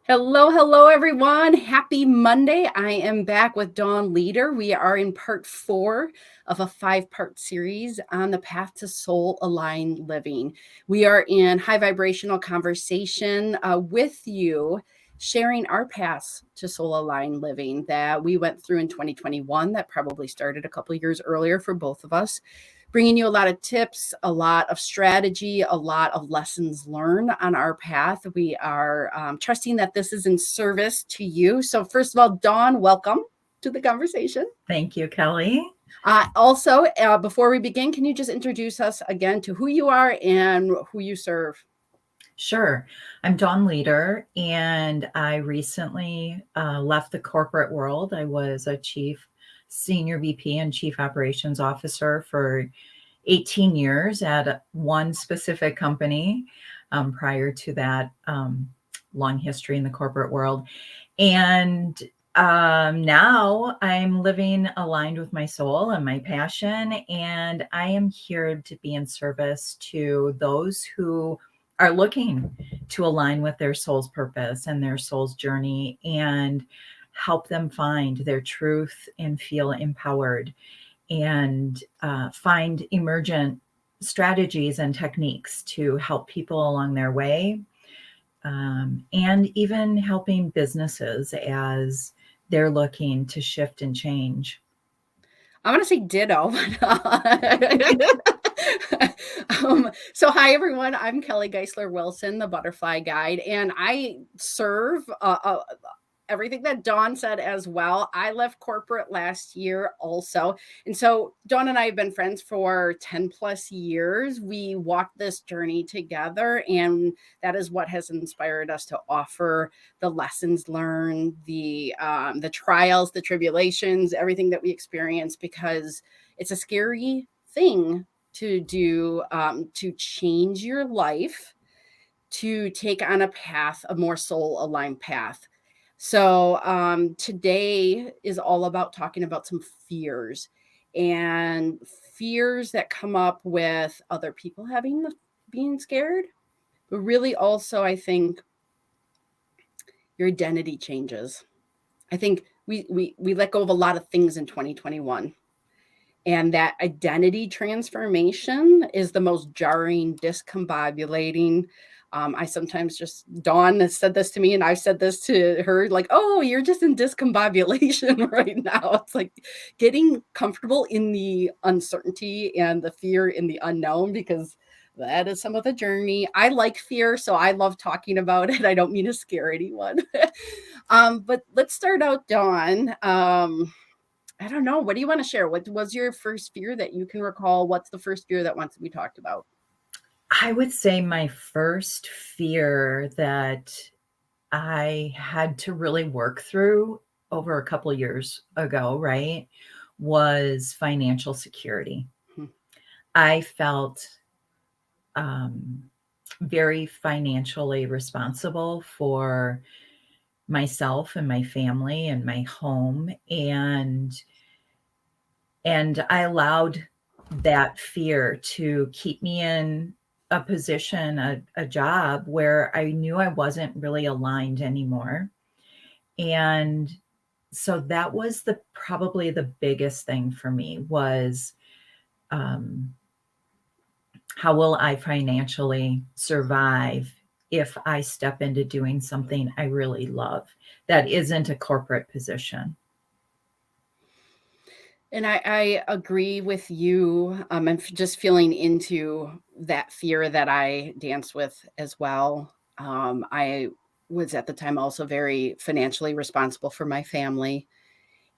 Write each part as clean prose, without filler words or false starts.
Hello, everyone. Happy Monday. I am back with Dawn Leader. We are in part 4 of a 5-part series on the path to soul aligned living. We are in high vibrational conversation with you, sharing our paths to soul aligned living that we went through in 2021, that probably started a couple of years earlier for both of us, bringing you a lot of tips, a lot of strategy, a lot of lessons learned on our path. We are trusting that this is in service to you. So first of all, Dawn, welcome to the conversation. Thank you, Kelly. Also, before we begin, can you just introduce us again to who you are and who you serve? Sure. I'm Dawn Leader, and I recently left the corporate world. I was a senior VP and chief operations officer for 18 years at one specific company. Prior to that, long history in the corporate world. And now I'm living aligned with my soul and my passion, and I am here to be in service to those who are looking to align with their soul's purpose and their soul's journey and help them find their truth and feel empowered and find emergent strategies and techniques to help people along their way, and even helping businesses as they're looking to shift and change. I want to say ditto. So hi, everyone. I'm Kelly Geisler Wilson, the Butterfly Guide, and I serve everything that Dawn said as well. I left corporate last year also. And so Dawn and I have been friends for 10 plus years. We walked this journey together, and that is what has inspired us to offer the lessons learned, the trials, the tribulations, everything that we experience, because it's a scary thing to do, to change your life, to take on a path, a more soul aligned path. So today is all about talking about some fears, and fears that come up with other people being scared, but really also I think your identity changes. I think we let go of a lot of things in 2021. And that identity transformation is the most jarring, discombobulating. I sometimes Dawn has said this to me, and I've said this to her, like, oh, you're just in discombobulation right now. It's like getting comfortable in the uncertainty and the fear in the unknown, because that is some of the journey. I like fear, so I love talking about it. I don't mean to scare anyone. But let's start out, Dawn. I don't know. What do you want to share? What was your first fear that you can recall? What's the first fear that wants to be talked about? I would say my first fear that I had to really work through over a couple years ago, right, was financial security. Hmm. I felt very financially responsible for myself and my family and my home, and I allowed that fear to keep me in a position, a job where I knew I wasn't really aligned anymore. And so that was probably the biggest thing for me was, how will I financially survive if I step into doing something I really love that isn't a corporate position? And I agree with you. I'm just feeling into that fear that I dance with as well. I was at the time also very financially responsible for my family.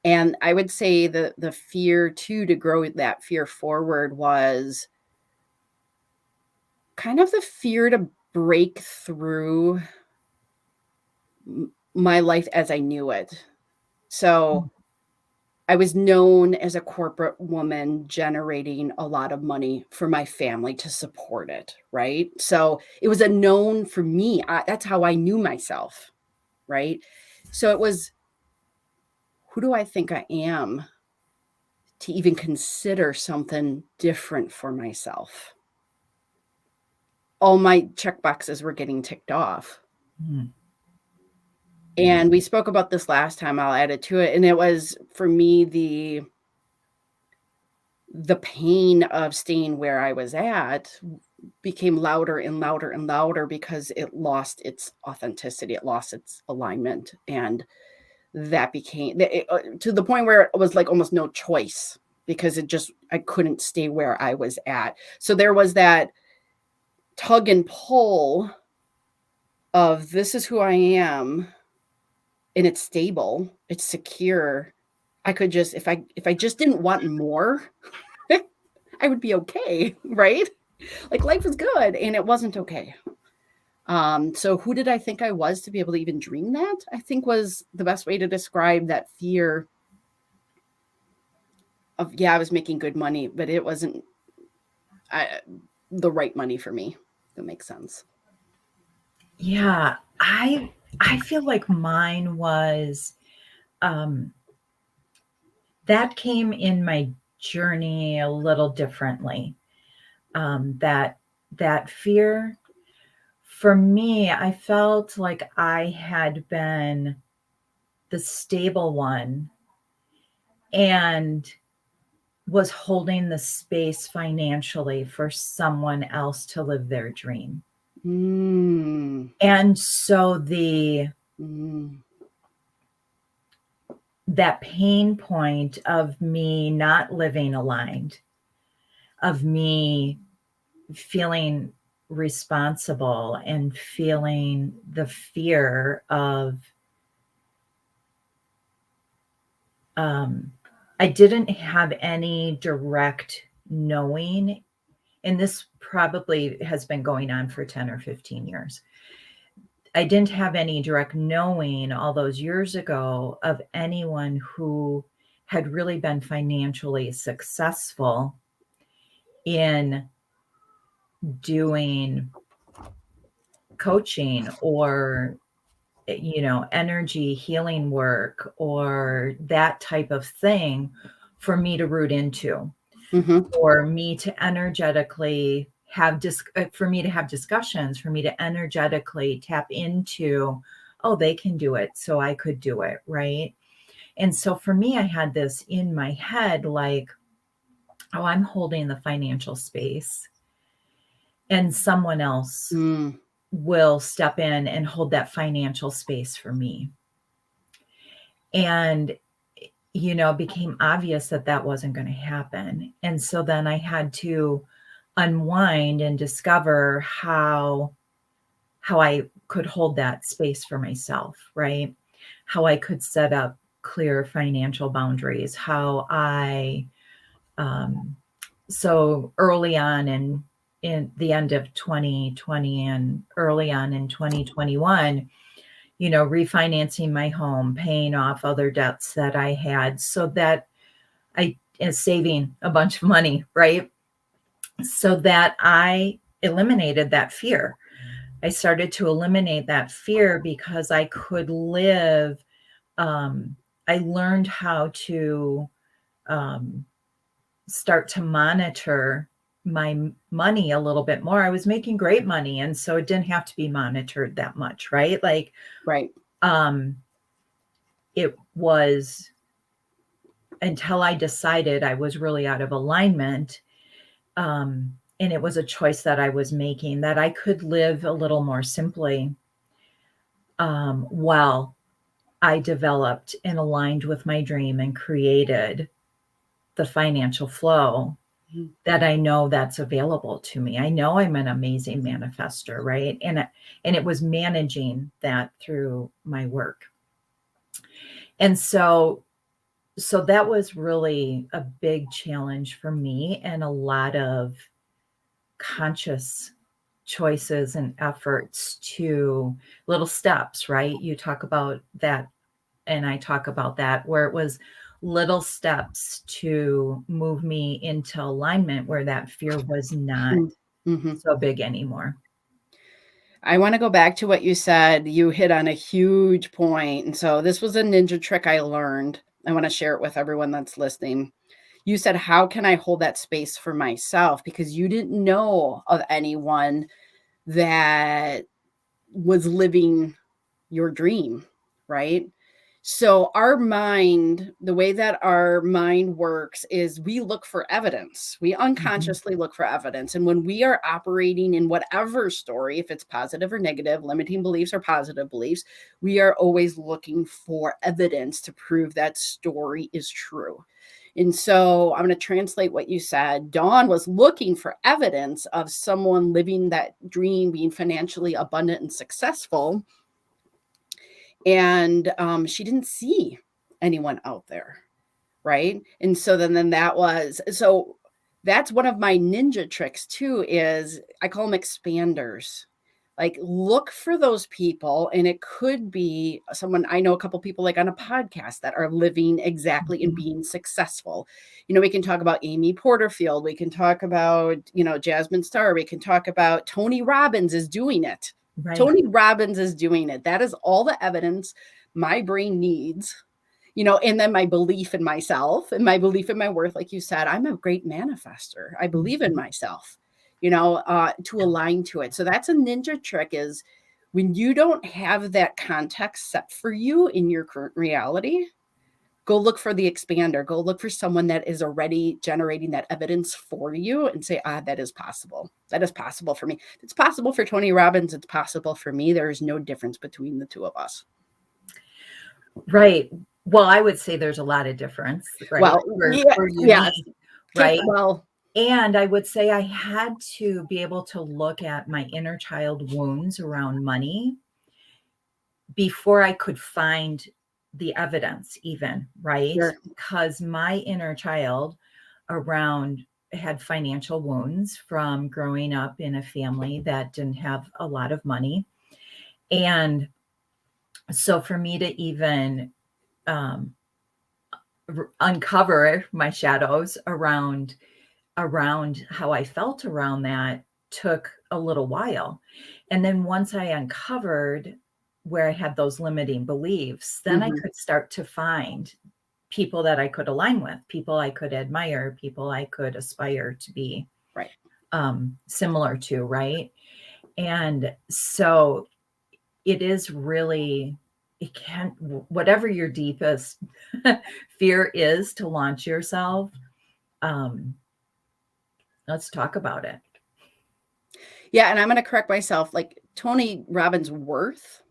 And I would say the fear too, to grow that fear forward, was kind of the fear to break through my life as I knew it. So I was known as a corporate woman generating a lot of money for my family to support it, right? So it was a known for me. That's how I knew myself, right? So it was, who do I think I am to even consider something different for myself? All my check boxes were getting ticked off. Mm. And we spoke about this last time. I'll add it to it. And it was, for me, the pain of staying where I was at became louder and louder and louder because it lost its authenticity. It lost its alignment. And that became to the point where it was like almost no choice, because I couldn't stay where I was at. So there was that tug and pull of, this is who I am, and it's stable, it's secure. I could just, if I just didn't want more, I would be okay, right? Like, life was good, and it wasn't okay. So who did I think I was to be able to even dream that? I think was the best way to describe that fear of, I was making good money, but it wasn't the right money for me. That makes sense. Yeah, I feel like mine was that came in my journey a little differently. That fear, for me, I felt like I had been the stable one and was holding the space financially for someone else to live their dream. And so that pain point of me not living aligned, of me feeling responsible and feeling the fear of, I didn't have any direct knowing, and this probably has been going on for 10 or 15 years. I didn't have any direct knowing all those years ago of anyone who had really been financially successful in doing coaching or, energy healing work or that type of thing for me to root into, for me to energetically for me to have discussions, for me to energetically tap into, oh, they can do it, so I could do it, right? And so for me, I had this in my head, like, oh, I'm holding the financial space and someone else will step in and hold that financial space for me. And, it became obvious that that wasn't going to happen. And so then I had to unwind and discover how I could hold that space for myself, right? How I could set up clear financial boundaries, how I, so early on in the end of 2020 and early on in 2021, refinancing my home, paying off other debts that I had so that I is saving a bunch of money, right? So that I eliminated that fear. I started to eliminate that fear because I could live. I learned how to start to monitor my money a little bit more. I was making great money, and so it didn't have to be monitored that much, right? Like, Right. It was until I decided I was really out of alignment, and it was a choice that I was making, that I could live a little more simply, while I developed and aligned with my dream and created the financial flow that I know that's available to me. I know I'm an amazing manifester, right? And it was managing that through my work. And so that was really a big challenge for me, and a lot of conscious choices and efforts, to little steps, right? You talk about that, and I talk about that, where it was little steps to move me into alignment, where that fear was not so big anymore. I want to go back to what you said. You hit on a huge point. And so this was a ninja trick I learned. I want to share it with everyone that's listening. You said, how can I hold that space for myself? Because you didn't know of anyone that was living your dream, right? So our mind, the way that our mind works is we look for evidence. We unconsciously look for evidence. And when we are operating in whatever story, if it's positive or negative, limiting beliefs or positive beliefs, we are always looking for evidence to prove that story is true. And so I'm going to translate what you said. Dawn was looking for evidence of someone living that dream, being financially abundant and successful. And she didn't see anyone out there, right? And so then that's one of my ninja tricks too, is I call them expanders. Like, look for those people, and it could be someone I know, a couple people like on a podcast that are living exactly and being successful. We can talk about Amy Porterfield, we can talk about Jasmine Star, we can talk about Tony Robbins is doing it. Right. Tony Robbins is doing it. That is all the evidence my brain needs, and then my belief in myself and my belief in my worth. Like you said, I'm a great manifester. I believe in myself, to align to it. So that's a ninja trick, is when you don't have that context set for you in your current reality, go look for the expander. Go look for someone that is already generating that evidence for you and say, that is possible. That is possible for me. It's possible for Tony Robbins. It's possible for me. There is no difference between the two of us. Right. Well, I would say there's a lot of difference, right? Well, yes. Right. Well, and I would say I had to be able to look at my inner child wounds around money before I could find the evidence even, right? Sure. Because my inner child had financial wounds from growing up in a family that didn't have a lot of money. And so for me to even uncover my shadows around how I felt around that took a little while. And then once I uncovered where I had those limiting beliefs, then I could start to find people that I could align with, people I could admire, people I could aspire to be similar to, right? And so it is really, whatever your deepest fear is to launch yourself, let's talk about it. Yeah. And I'm going to correct myself. Like, Tony Robbins' worth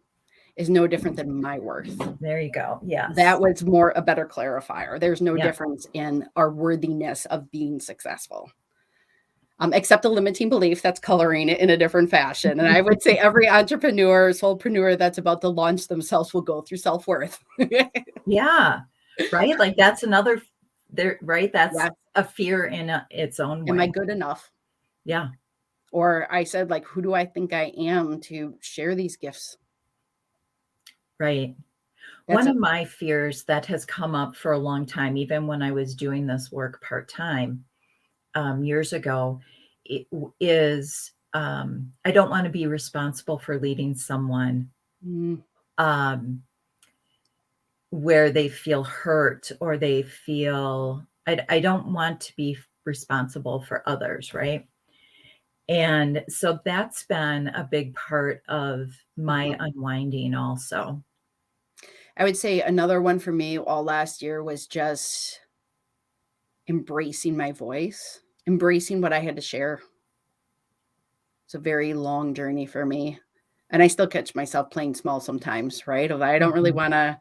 is no different than my worth. There you go. Yes. That was a better clarifier. There's no difference in our worthiness of being successful. Except the limiting belief that's coloring it in a different fashion. And I would say every entrepreneur, soulpreneur that's about to launch themselves will go through self-worth. Yeah. Right. Like that's another there, right? That's a fear in its own way. Am I good enough? Yeah. Or I said, like, who do I think I am to share these gifts? Right. One of my fears that has come up for a long time, even when I was doing this work part-time years ago, is I don't want to be responsible for leading someone where they feel hurt or they feel, I don't want to be responsible for others, right? And so that's been a big part of my unwinding also. I would say another one for me all last year was just embracing my voice, embracing what I had to share. It's a very long journey for me. And I still catch myself playing small sometimes, right? I don't really want to,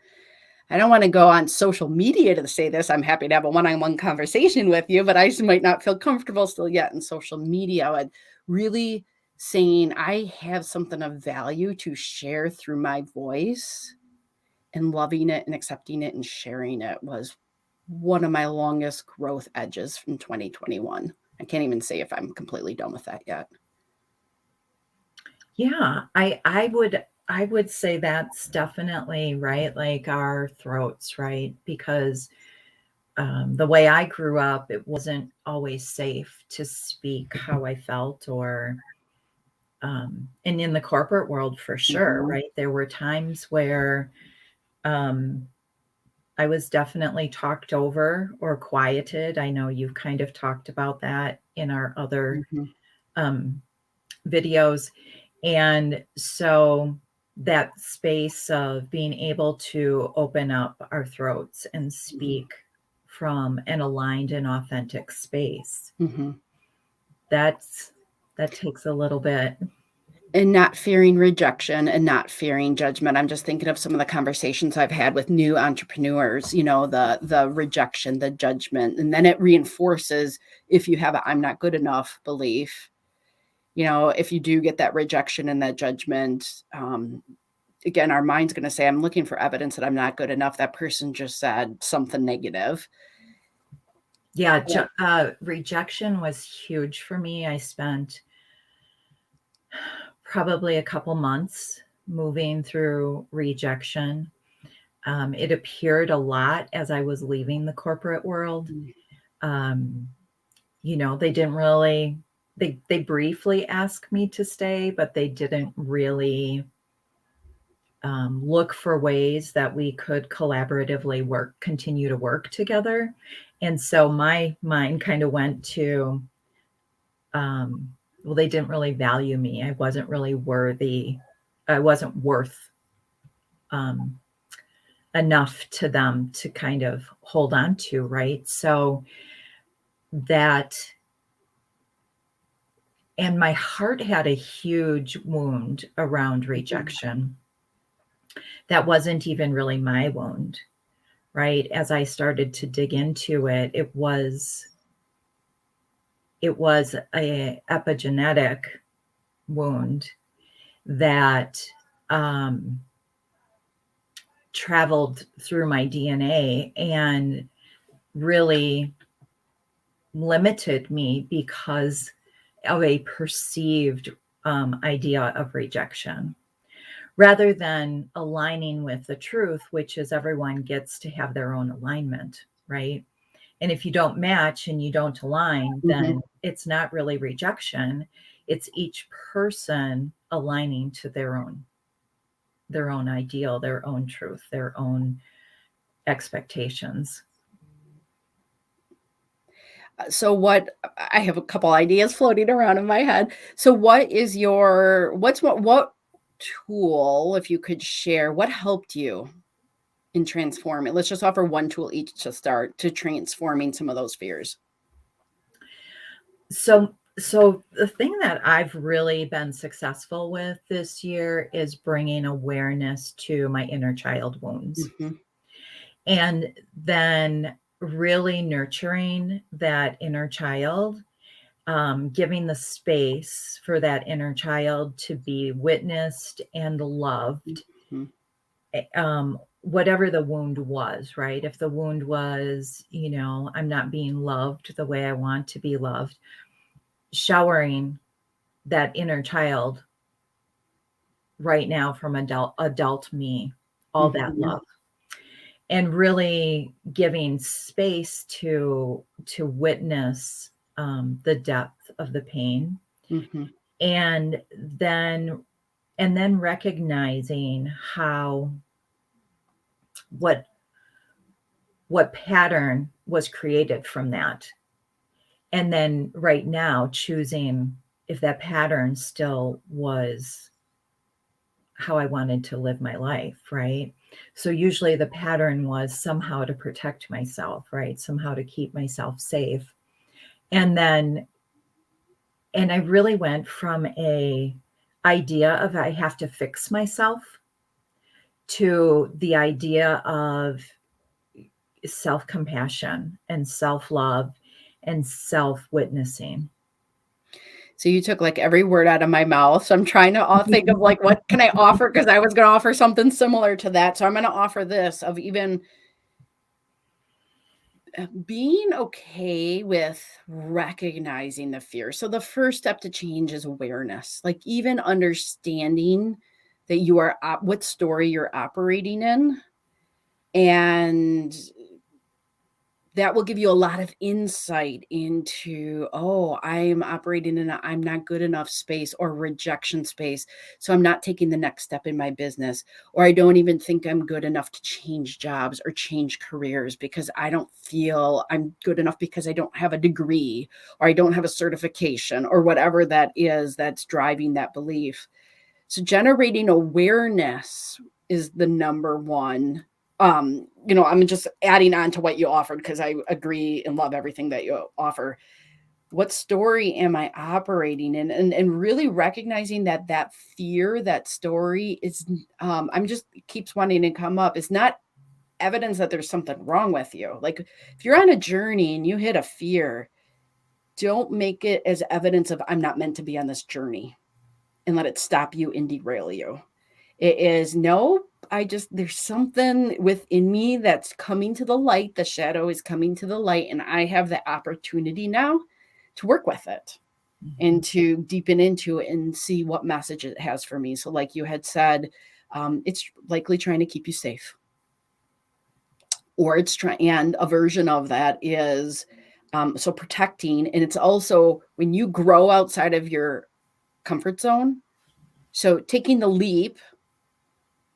I don't want to go on social media to say this. I'm happy to have a one-on-one conversation with you, but I just might not feel comfortable still yet in social media. And really saying I have something of value to share through my voice, and loving it and accepting it and sharing it was one of my longest growth edges from 2021. I can't even say if I'm completely done with that yet. Yeah, I would say that's definitely right, like our throats, right? Because the way I grew up, it wasn't always safe to speak how I felt, or and in the corporate world for sure, right? There were times where I was definitely talked over or quieted. I know you've kind of talked about that in our other videos. And so that space of being able to open up our throats and speak from an aligned and authentic space. Mm-hmm. That takes a little bit. And not fearing rejection and not fearing judgment. I'm just thinking of some of the conversations I've had with new entrepreneurs, the rejection, the judgment, and then it reinforces if you have a I'm not good enough belief. If you do get that rejection and that judgment, again, our mind's going to say, I'm looking for evidence that I'm not good enough. That person just said something negative. Yeah, rejection was huge for me. I spent probably a couple months moving through rejection. It appeared a lot as I was leaving the corporate world. They didn't really, they briefly asked me to stay, but they didn't really look for ways that we could collaboratively continue to work together. And so my mind kind of went to, well, they didn't really value me. I wasn't really worthy. I wasn't worth enough to them to kind of hold on to, right? So that, and my heart had a huge wound around rejection. That wasn't even really my wound, right? As I started to dig into it, it was a epigenetic wound that traveled through my DNA and really limited me because of a perceived idea of rejection, rather than aligning with the truth, which is everyone gets to have their own alignment, right? And if you don't match and you don't align, then it's not really rejection. It's each person aligning to their own ideal, their own truth, their own expectations. So I have a couple ideas floating around in my head. So what tool, if you could share, what helped you in transforming? Let's just offer one tool each to start to transforming some of those fears. So the thing that I've really been successful with this year is bringing awareness to my inner child wounds. And then really nurturing that inner child, giving the space for that inner child to be witnessed and loved, whatever the wound was, right? If the wound was, I'm not being loved the way I want to be loved, showering that inner child right now from adult me, all that love. And really giving space to witness the depth of the pain, and then recognizing how what pattern was created from that, and then right now choosing if that pattern still was how I wanted to live my life, right? So usually the pattern was somehow to protect myself, right? Somehow to keep myself safe. And I really went from a idea of I have to fix myself to the idea of self-compassion and self-love and self-witnessing. So you took like every word out of my mouth. So I'm trying to think of like, what can I offer? Because I was going to offer something similar to that. So I'm going to offer this of even being okay with recognizing the fear. So the first step to change is awareness, like even understanding that you are what story you're operating in. And that will give you a lot of insight into, oh, I'm operating in a I'm not good enough space or rejection space. So I'm not taking the next step in my business, or I don't even think I'm good enough to change jobs or change careers because I don't feel I'm good enough because I don't have a degree or I don't have a certification or whatever that is that's driving that belief. So generating awareness is the number one. I'm just adding on to what you offered because I agree and love everything that you offer. What story am I operating in? And really recognizing that fear, that story is, I'm just keeps wanting to come up. It's not evidence that there's something wrong with you. Like if you're on a journey and you hit a fear, don't make it as evidence of I'm not meant to be on this journey and let it stop you and derail you. It is no, there's something within me that's coming to the light. The shadow is coming to the light, and I have the opportunity now to work with it and to deepen into it and see what message it has for me. So, like you had said, it's likely trying to keep you safe, or it's trying, and a version of that is so protecting. And it's also when you grow outside of your comfort zone. So, taking the leap,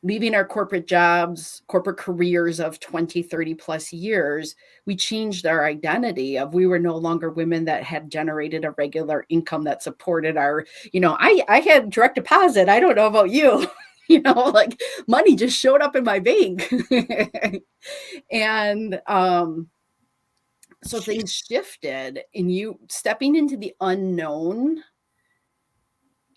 leaving our corporate jobs, corporate careers of 20, 30 plus years, we changed our identity of we were no longer women that had generated a regular income that supported our, I had direct deposit. I don't know about you, like money just showed up in my bank. And so things shifted, and you stepping into the unknown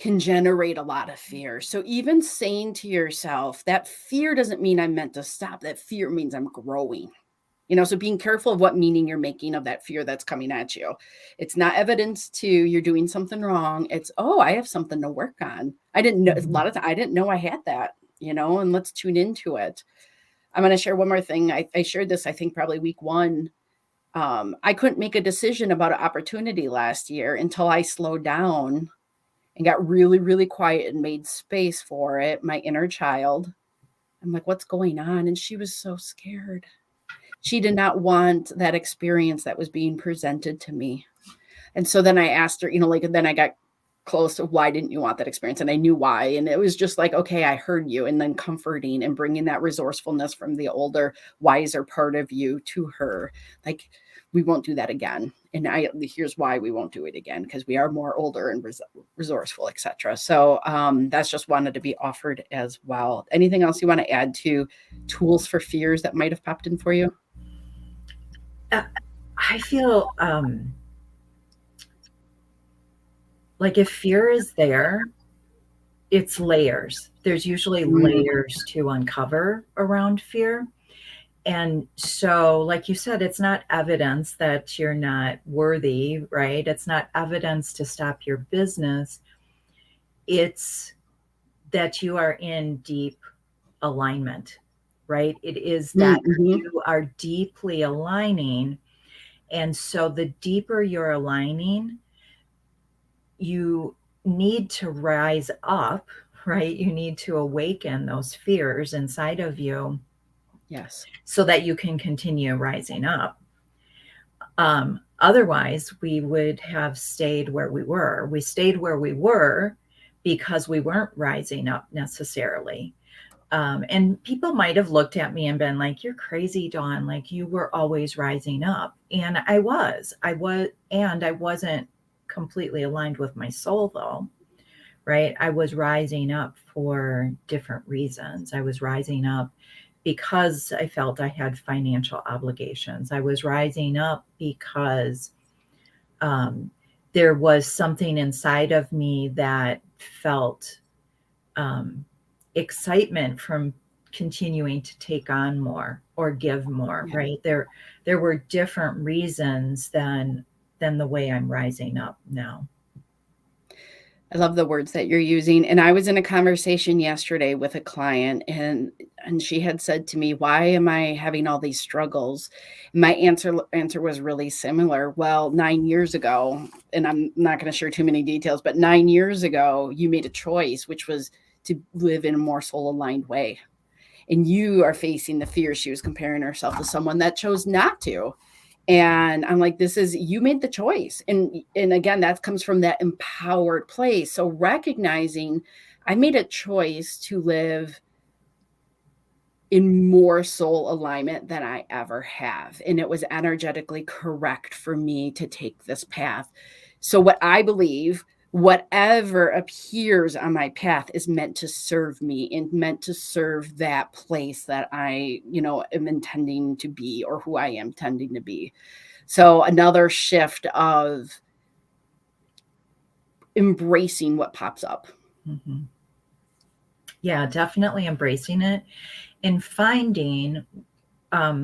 can generate a lot of fear. So even saying to yourself, that fear doesn't mean I'm meant to stop. That fear means I'm growing. So being careful of what meaning you're making of that fear that's coming at you. It's not evidence to you're doing something wrong. It's, oh, I have something to work on. I didn't know, a lot of times I didn't know I had that, and let's tune into it. I'm going to share one more thing. I shared this, I think probably week 1. I couldn't make a decision about an opportunity last year until I slowed down and got really, really quiet and made space for it, my inner child. I'm like, what's going on? And she was so scared. She did not want that experience that was being presented to me. And so then I asked her, then I got close to why didn't you want that experience? And I knew why. And it was just like, okay, I heard you. And then comforting and bringing that resourcefulness from the older, wiser part of you to her. Like, we won't do that again. And here's why we won't do it again, because we are more older and resourceful, etc. So that's just wanted to be offered as well. Anything else you want to add to tools for fears that might have popped in for you? I feel like if fear is there, it's layers. There's usually layers to uncover around fear. And so, like you said, it's not evidence that you're not worthy, right? It's not evidence to stop your business. It's that you are in deep alignment, right? It is that you are deeply aligning. And so the deeper you're aligning, you need to rise up, right? You need to awaken those fears inside of you. Yes. So that you can continue rising up. Otherwise, we would have stayed where we were. We stayed where we were because we weren't rising up necessarily. And people might have looked at me and been like, you're crazy, Dawn. Like, you were always rising up. And I was, and I wasn't completely aligned with my soul though, right? I was rising up for different reasons. I was rising up because I felt I had financial obligations. I was rising up because there was something inside of me that felt excitement from continuing to take on more or give more, right? There were different reasons than the way I'm rising up now. I love the words that you're using. And I was in a conversation yesterday with a client, and she had said to me, why am I having all these struggles? And my answer was really similar. Well, 9 years ago, and I'm not going to share too many details, but 9 years ago, you made a choice, which was to live in a more soul aligned way. And you are facing the fear. She was comparing herself to someone that chose not to. And I'm like, you made the choice. And again, that comes from that empowered place. So recognizing I made a choice to live in more soul alignment than I ever have. And it was energetically correct for me to take this path. So what I believe whatever appears on my path is meant to serve me and meant to serve that place that I, am intending to be, or who I am tending to be. So another shift of embracing what pops up. Mm-hmm. Yeah, definitely embracing it and finding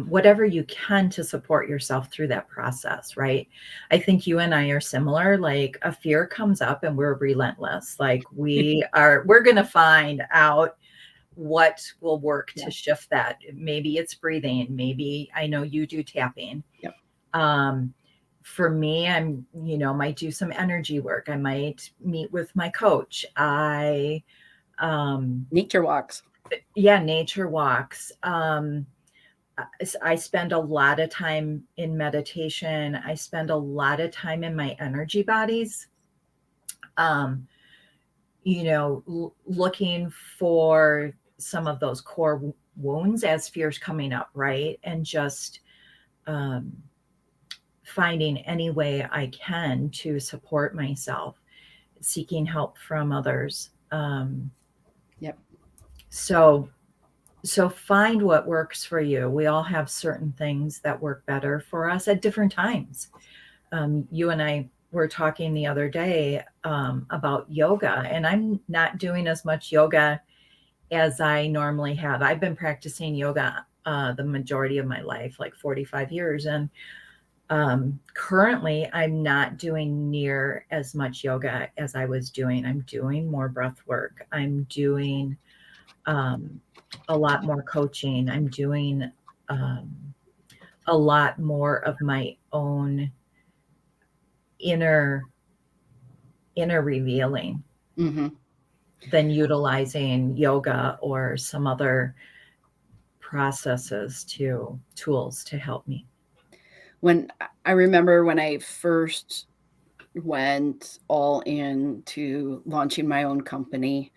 whatever you can to support yourself through that process, right? I think you and I are similar. Like a fear comes up and we're relentless. Like we're going to find out what will work Yeah. to shift that. Maybe it's breathing. Maybe I know you do tapping. Yep. For me, might do some energy work. I might meet with my coach. Nature walks. Yeah, nature walks. I spend a lot of time in meditation. I spend a lot of time in my energy bodies. Looking for some of those core wounds as fears coming up, right? And just finding any way I can to support myself, seeking help from others. Yep. So find what works for you. We all have certain things that work better for us at different times. You and I were talking the other day about yoga, and I'm not doing as much yoga as I normally have. I've been practicing yoga the majority of my life, like 45 years. And currently I'm not doing near as much yoga as I was doing. I'm doing more breath work. I'm doing a lot more coaching. I'm doing a lot more of my own inner revealing than utilizing yoga or some other tools to help me. When I remember when I first went all into launching my own company,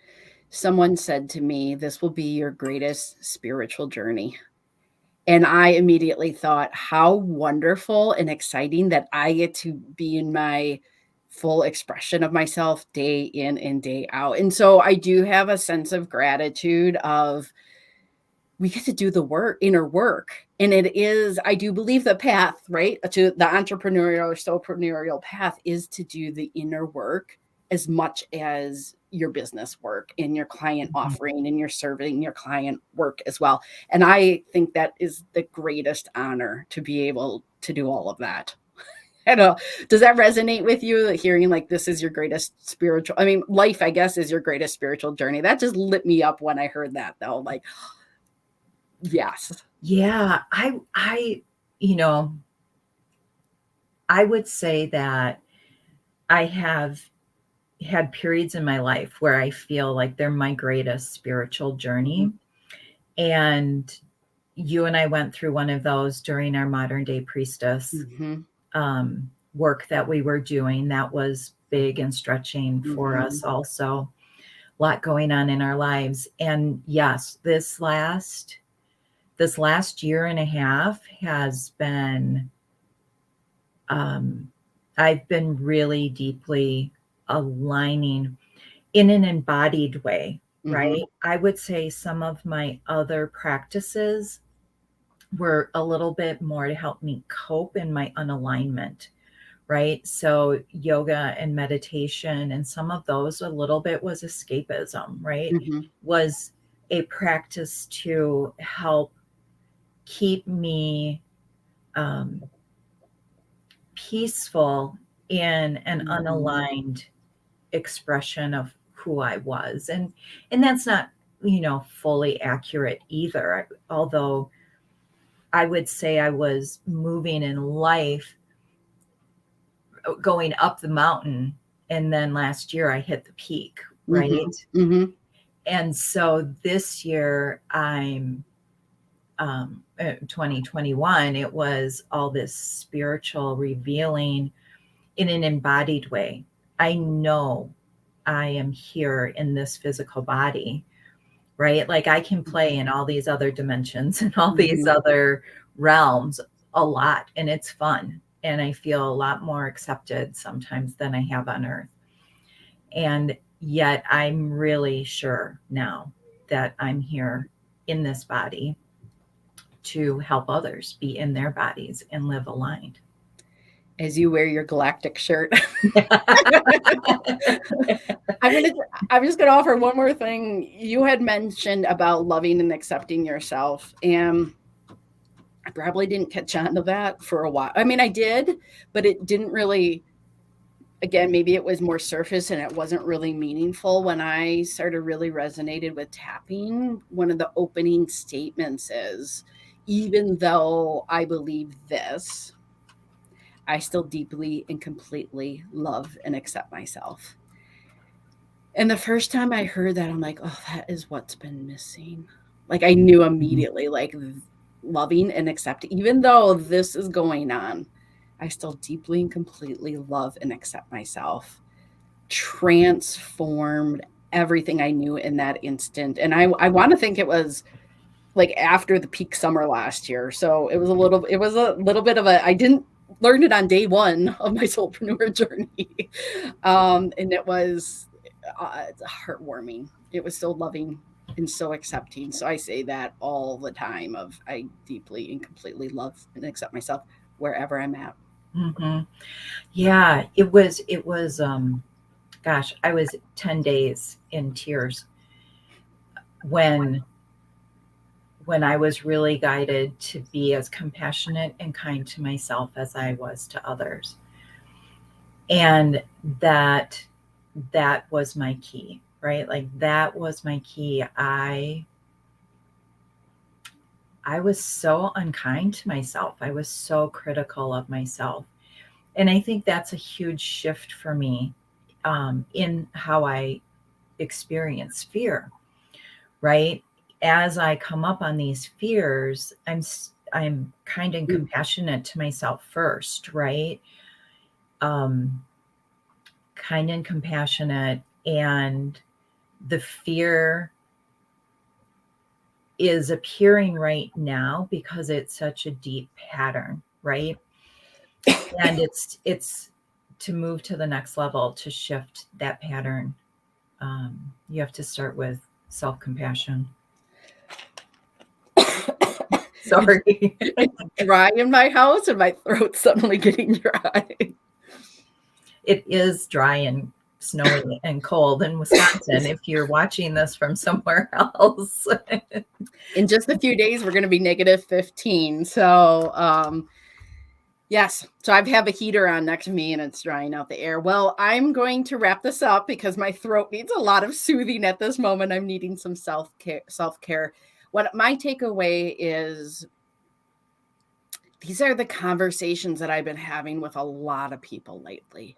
someone said to me, "This will be your greatest spiritual journey." And I immediately thought, how wonderful and exciting that I get to be in my full expression of myself day in and day out. And so I do have a sense of gratitude of we get to do the inner work. And it is, I do believe the path, right, to the entrepreneurial or soulpreneur path is to do the inner work as much as your business work and your client offering and your serving your client work as well. And I think that is the greatest honor to be able to do all of that. I don't know. Does that resonate with you? Hearing like this is your greatest spiritual, I mean, life, I guess, is your greatest spiritual journey. That just lit me up when I heard that, though. Like, yes. Yeah, I would say that I have had periods in my life where I feel like they're my greatest spiritual journey. And you and I went through one of those during our modern day priestess work that we were doing. That was big and stretching for us also. A lot going on in our lives. And yes, this last year and a half has been, I've been really deeply aligning in an embodied way, right? I would say some of my other practices were a little bit more to help me cope in my unalignment, right? So yoga and meditation and some of those a little bit was escapism, right? Was a practice to help keep me peaceful in an unaligned expression of who I was. And that's not, fully accurate either. Although I would say I was moving in life, going up the mountain. And then last year I hit the peak, right? And so this year I'm 2021, it was all this spiritual revealing in an embodied way. I know I am here in this physical body, right? Like I can play in all these other dimensions and all these other realms a lot, and it's fun. And I feel a lot more accepted sometimes than I have on earth. And yet I'm really sure now that I'm here in this body to help others be in their bodies and live aligned. As you wear your galactic shirt. I'm just gonna offer one more thing. You had mentioned about loving and accepting yourself, and I probably didn't catch on to that for a while. I mean, I did, but it didn't really. Again, maybe it was more surface and it wasn't really meaningful. When I started really resonated with tapping, one of the opening statements is, even though I believe this, I still deeply and completely love and accept myself. And the first time I heard that, I'm like, oh, that is what's been missing. Like I knew immediately, like loving and accepting, even though this is going on, I still deeply and completely love and accept myself. Transformed everything I knew in that instant. And I want to think it was like after the peak summer last year. So it was a little bit of I didn't learn it on day one of my soulpreneur journey. And it was heartwarming. It was so loving and so accepting. So I say that all the time of I deeply and completely love and accept myself wherever I'm at. Mm-hmm. Yeah, it was, gosh, I was 10 days in tears when I was really guided to be as compassionate and kind to myself as I was to others. And that was my key, right? Like that was my key. I was so unkind to myself. I was so critical of myself. And I think that's a huge shift for me in how I experience fear, right? As I come up on these fears, I'm kind and compassionate to myself first, right? Kind and compassionate, and the fear is appearing right now because it's such a deep pattern, right? And it's to move to the next level, to shift that pattern. You have to start with self-compassion. Sorry. It's dry in my house and my throat's suddenly getting dry. It is dry and snowy and cold in Wisconsin if you're watching this from somewhere else. In just a few days, we're going to be -15. So, yes. So I have a heater on next to me and it's drying out the air. Well, I'm going to wrap this up because my throat needs a lot of soothing at this moment. I'm needing some self-care. What my takeaway is, these are the conversations that I've been having with a lot of people lately.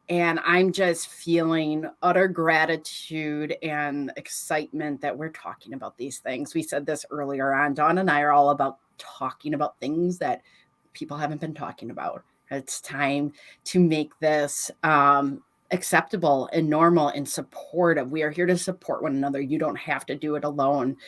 And I'm just feeling utter gratitude and excitement that we're talking about these things. We said this earlier on. Dawn and I are all about talking about things that people haven't been talking about. It's time to make this acceptable and normal and supportive. We are here to support one another. You don't have to do it alone.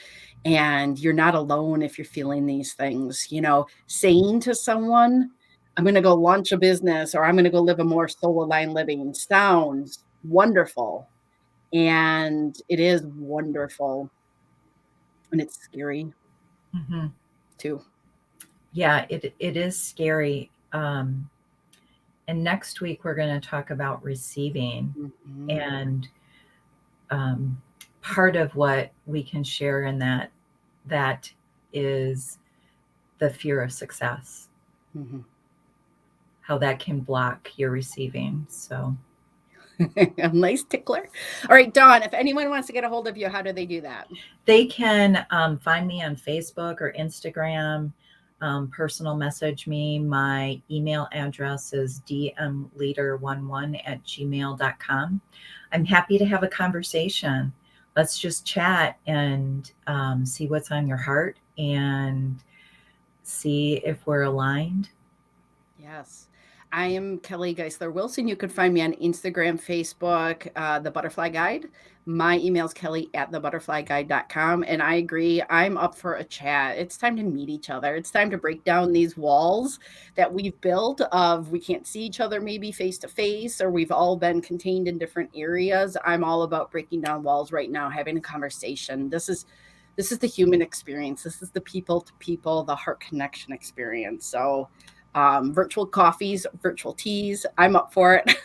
And you're not alone if you're feeling these things. You know, saying to someone, I'm going to go launch a business or I'm going to go live a more soul aligned living sounds wonderful. And it is wonderful. And it's scary too. Yeah, it is scary. And next week we're going to talk about receiving. And part of what we can share in that is the fear of success. How that can block your receiving. So a nice tickler. All right, Dawn, if anyone wants to get a hold of you, how do they do that? They can find me on Facebook or Instagram, personal message me. My email address is dmleader11@gmail.com. I'm happy to have a conversation. Let's just chat and see what's on your heart and see if we're aligned. Yes. I am Kelly Geisler Wilson. You can find me on Instagram, Facebook, The Butterfly Guide. My email is kelly@thebutterflyguide.com. And I agree, I'm up for a chat. It's time to meet each other. It's time to break down these walls that we've built of we can't see each other maybe face to face, or we've all been contained in different areas. I'm all about breaking down walls right now, having a conversation. This is the human experience. This is the people to people, the heart connection experience. So virtual coffees, virtual teas. I'm up for it.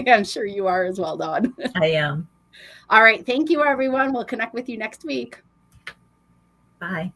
I'm sure you are as well, Dawn. I am. All right. Thank you, everyone. We'll connect with you next week. Bye.